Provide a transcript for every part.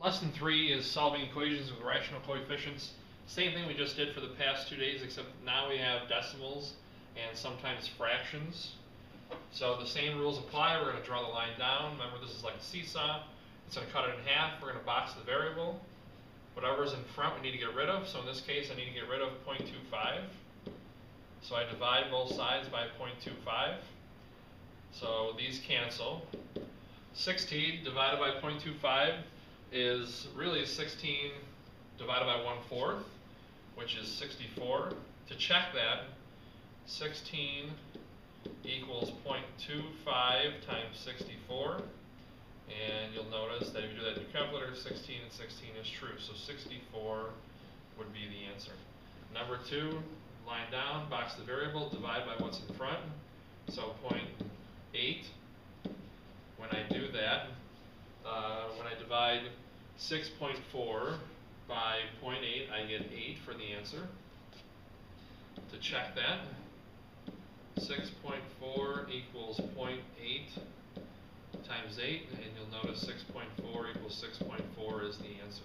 Lesson 3 is solving equations with rational coefficients. Same thing we just did for the past 2 days, except now we have decimals and sometimes fractions. So the same rules apply. We're going to draw the line down. Remember, this is like a seesaw. It's going to cut it in half. We're going to box the variable. Whatever's in front we need to get rid of. So in this case, I need to get rid of 0.25. So I divide both sides by 0.25. So these cancel. 16 divided by 0.25 is really 16 divided by 1/4, which is 64. To check that, 16 equals 0.25 times 64. And you'll notice that if you do that in your calculator, 16 and 16 is true. So 64 would be the answer. Number 2, line down, box the variable, divide by what's in front. So 0.8. When I do that, when I divide 6.4 by 0.8, I get 8 for the answer. To check that, 6.4 equals 0.8 times 8, and you'll notice 6.4 equals 6.4 is the answer.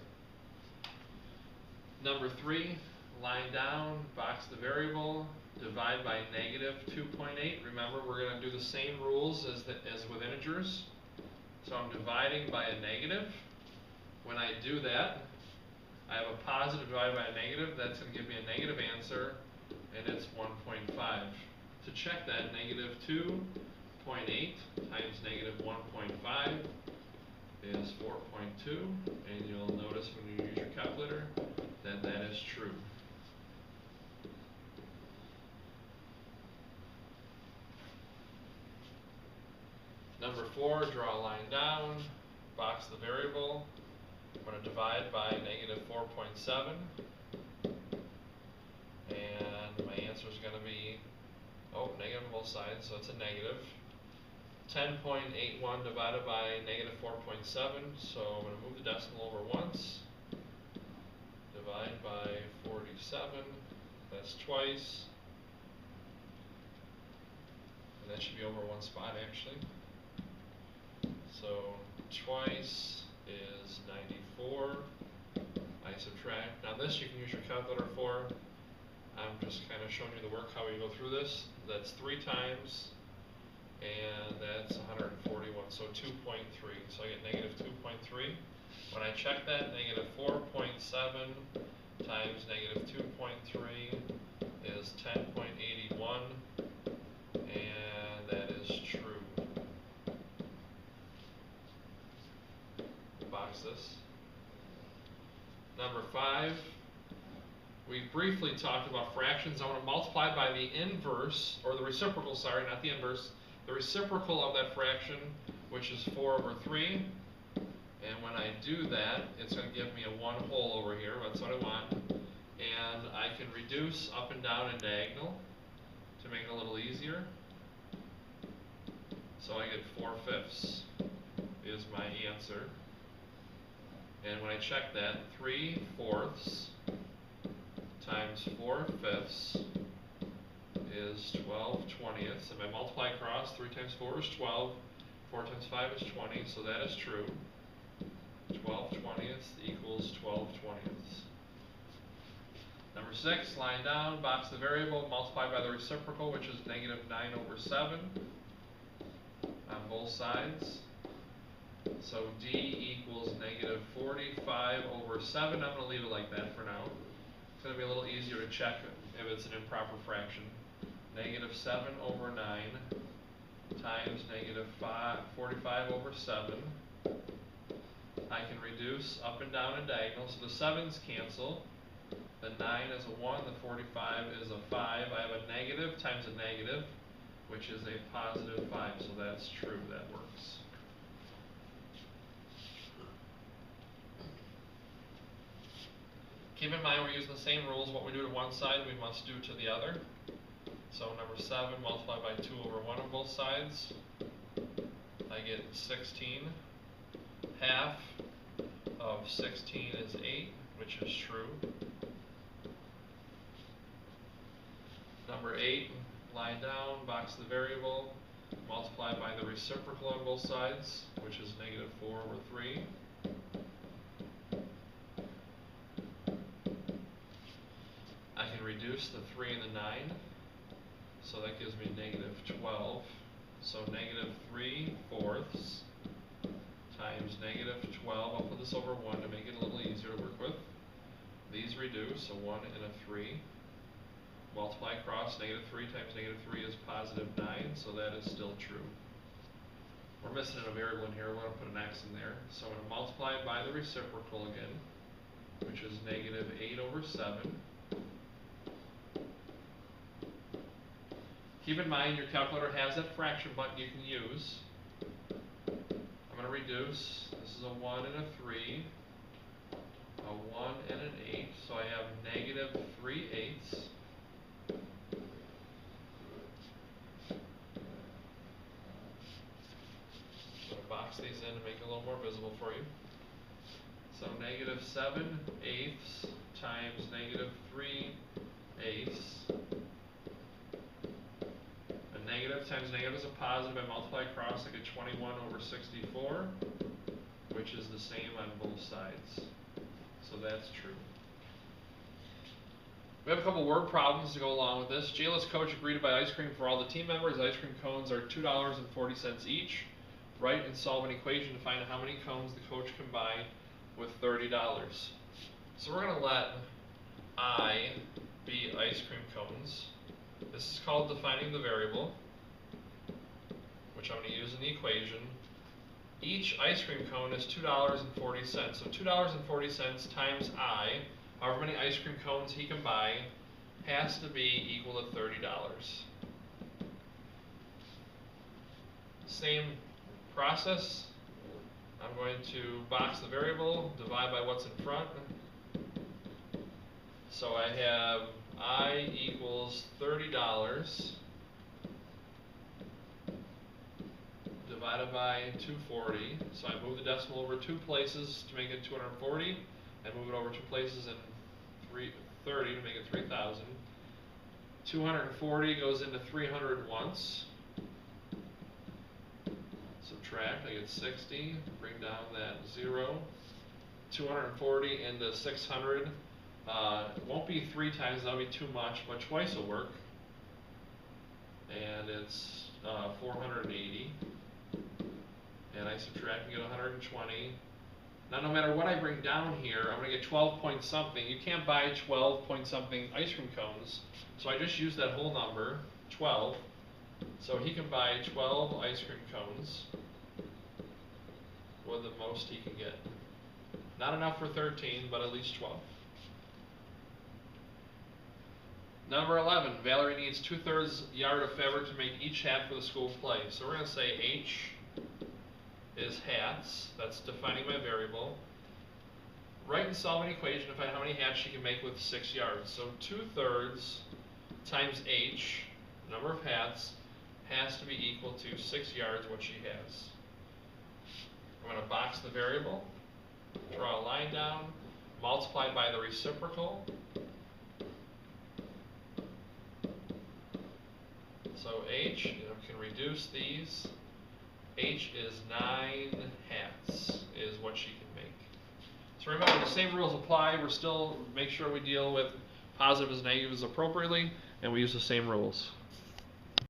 Number 3, line down, box the variable, divide by negative 2.8. Remember, we're going to do the same rules as with integers. So I'm dividing by a negative. When I do that, I have a positive divided by a negative. That's going to give me a negative answer, and it's 1.5. To check that, negative 2.8 times negative 1.5 is 4.2, and you'll notice when you use your calculator that that is true. Number 4, draw a line down, box the variable. I'm going to divide by negative 4.7, and my answer is going to be, negative on both sides, so it's a negative. 10.81 divided by negative 4.7, so I'm going to move the decimal over once. Divide by 47, that's twice. And that should be over one spot actually. So twice is 94. I subtract. Now this you can use your calculator for. I'm just kind of showing you the work, how we go through this. That's 3 times, and that's 141, so 2.3. So I get negative 2.3. When I check that, negative 4.7 times negative 2.3 is 10.81, and that is true. Box this. Number 5, we briefly talked about fractions. I want to multiply by the inverse, or the reciprocal, sorry, not the inverse, the reciprocal of that fraction, which is 4 over 3. And when I do that, it's going to give me a 1 whole over here. That's what I want. And I can reduce up and down and diagonal to make it a little easier. So I get 4/5 is my answer. And when I check that, 3/4 times 4/5 is 12/20. If I multiply across, 3 times 4 is 12, 4 times 5 is 20, so that is true. 12/20 equals 12/20. Number 6, line down, box the variable, multiply by the reciprocal, which is negative 9 over 7 on both sides. So D equals negative 45 over 7. I'm going to leave it like that for now. It's going to be a little easier to check if it's an improper fraction. Negative 7 over 9 times negative 45 over 7. I can reduce up and down and diagonal, so the 7's cancel. The 9 is a 1, the 45 is a 5. I have a negative times a negative, which is a positive 5, so that's true, that works. Keep in mind we're using the same rules. What we do to one side, we must do to the other. So number 7 multiplied by 2 over 1 on both sides. I get 16. Half of 16 is 8, which is true. Number 8, line down, box the variable, multiply by the reciprocal on both sides, which is negative 4 over 3. reduce the 3 and the 9. So that gives me negative 12. So negative 3/4 times negative 12. I'll put this over 1 to make it a little easier to work with. These reduce, a 1 and a 3. Multiply across, negative 3 times negative 3 is positive 9, so that is still true. We're missing a variable in here, we're going to put an x in there. So I'm going to multiply it by the reciprocal again, which is negative 8/7. Keep in mind your calculator has that fraction button you can use. I'm going to reduce, this is a 1 and a 3, a 1 and an 8, so I have negative 3/8. I'm going to box these in to make it a little more visible for you. So negative 7/8 times negative 3/8. A negative times negative is a positive. I multiply across, I get 21/64, which is the same on both sides. So that's true. We have a couple word problems to go along with this. JLS coach agreed to buy ice cream for all the team members. Ice cream cones are $2.40 each. Write and solve an equation to find how many cones the coach can buy with $30. So we're going to let I be ice cream cones. This is called defining the variable, which I'm going to use in the equation. Each ice cream cone is $2.40. So $2.40 times I, however many ice cream cones he can buy, has to be equal to $30. Same process. I'm going to box the variable, divide by what's in front. So I have I equals $30 divided by 240. So I move the decimal over 2 places to make it 240. I move it over 2 places and 30 to make it 3,000. 240 goes into 300 once. Subtract, I get 60. Bring down that 0. 240 into 600. It won't be 3 times, that'll be too much, but twice will work. And it's 480. And I subtract and get 120. Now no matter what I bring down here, I'm going to get 12 point something. You can't buy 12 point something ice cream cones. So I just use that whole number, 12. So he can buy 12 ice cream cones with the most he can get. Not enough for 13, but at least 12. Number 11, Valerie needs 2/3 yard of fabric to make each hat for the school play. So we're going to say H is hats. That's defining my variable. Write and solve an equation to find how many hats she can make with 6 yards. So 2/3 times H, number of hats, has to be equal to 6 yards, what she has. I'm going to box the variable, draw a line down, multiply by the reciprocal. So H, can reduce these. H is 9 hats, is what she can make. So remember, the same rules apply. We're still, make sure we deal with positives and negatives appropriately, and we use the same rules.